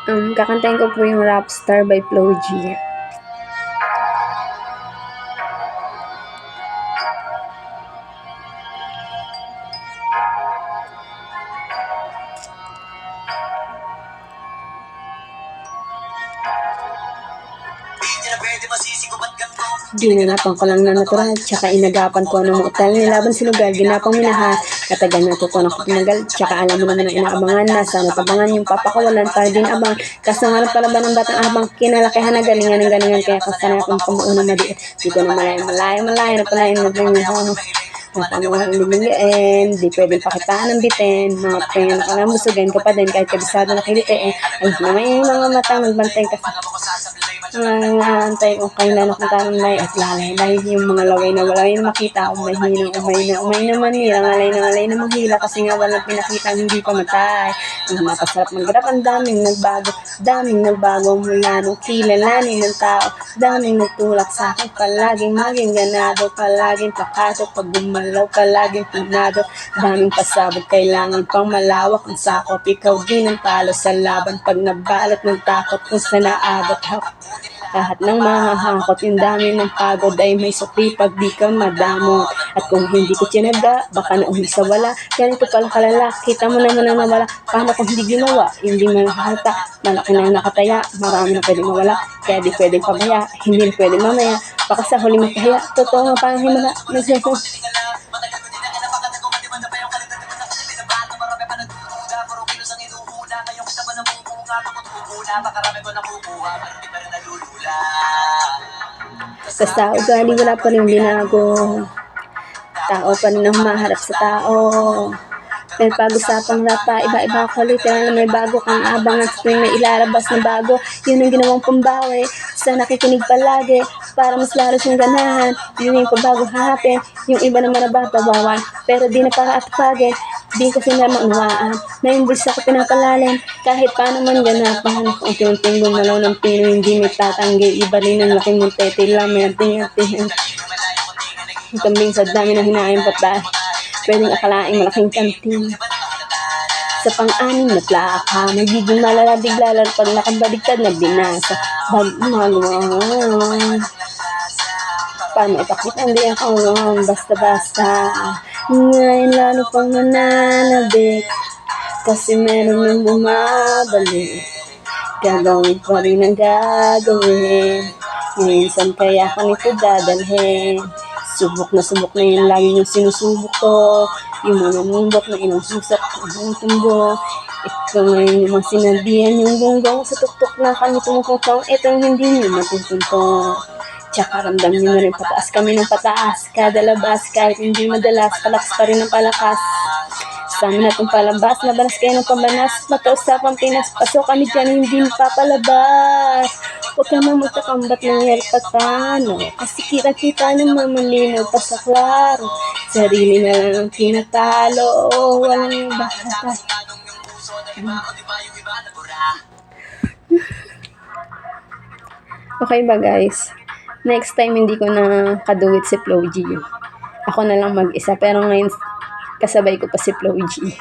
Kakantahin ko po yung Rapstar by Flo G. Ginanapan ko lang na natural, tsaka inagapan ko ng mga utal. Nilaban sinugal, ginapang minahan. Katagal natutunan ko tumagal, tsaka alam mo naman ang inaabangan na sana tabangan yung papakawalan para din abang. Kaso nga palaban ng batang abang, kinalakihan na galingan ng galingan. Kaya kasanay akong pamuunang madiit. Di ko na malayo na palain na yung napanguhan di pwedeng pakitaan ng bitin. Mga pengen ka na busugin ka pa din kahit kabisado na kilitiin. Ay na may mga matang nagbantay ka sa antay kung kailan akong tanong at lalay yung mga laway na wala yung makita. Umay na manira, ngalay na manghila kasi nga walang pinakita hindi pa matay. Ang napasarap magharap, ang daming nagbago mula nung kilalanin ng tao. Daming nagtulak sa akin, palaging maging ganado, palaging pakaso, pag gumalaw, palaging punado. Daming pasabog, kailangan pang malawak ang sakop. Ikaw din ang talo sa laban pag nabalot ng takot kung saan naabot ako. Lahat ng mahahakot, yung dami ng pagod ay may sukli pag di ka madamot. At kung hindi ko tinaga, baka nauni sa wala. Ganito pala kalala, kita mo naman ang nawala. Paano kung hindi ginawa, hindi mo nakakita. Malaki na nakataya, marami na pwedeng mawala. Kaya di pwedeng pabaya, hindi na pwedeng mamaya. Baka sa huli magkahaya, totoo nga parang himala. Sa ugali wala pa rin binago. Tao pa rin ang humaharap sa tao. May pag-usapang rapa, iba-iba ako literal na may bago kang abang at tuwing may ilalabas na bago. Yun ang ginawang pambawi sa nakikinig palagi para mas lalo siyang ganahan. Yun yung pagbago hahapin, yung iba naman na babawan. Pero di na para atupagin, di kasi na maunawaan. Na yung bulsa ko pinapalalim, kahit paano man ganapan. Unti-unting gumalaw ng pino, hindi may tatanggi. Iba rin ang laking montete, lamay ang tingin. Yung kambing sa dami na hinaing patay. Pwedeng akalaing malaking kantin. Sa pang-anim na plaka, magiging malala bigla lalo pag nakabaligtad na binasa. Paano ipakita hindi ako basta-basta. Ngayon lalo pang nananabik, kasi meron nang bumabalik. Gagawin pa rin ang gagawin. Minsan kaya ako nito dadalhin. Subok na yun lagi yung sinusubok ko. Yung mga mumbok na inusuksak ang tumbok. Ito ngayon yung mga sinabihan yung gonggong sa tuktok na kami tumututong. Itong hindi nyo matutuntok. Tsaka ramdam nyo na rin pataas kami ng pataas. Kada labas kahit hindi madalas, palakas pa rin ang palakas. Sa amin na itong palabas, nabalas kayo ng pambanas. Matausapang Pinas, pasok kami dyan, hindi papalabas. Huwag ka mang magkakambat ng paano. Kasi kita-kita naman malinaw pa sa klaro. Sarili na lang ang tinatalo. Walang bata. Okay ba guys? Next time hindi ko na kaduwit si Flo G. Ako na lang mag-isa. Pero ngayon kasabay ko pa si Flo G.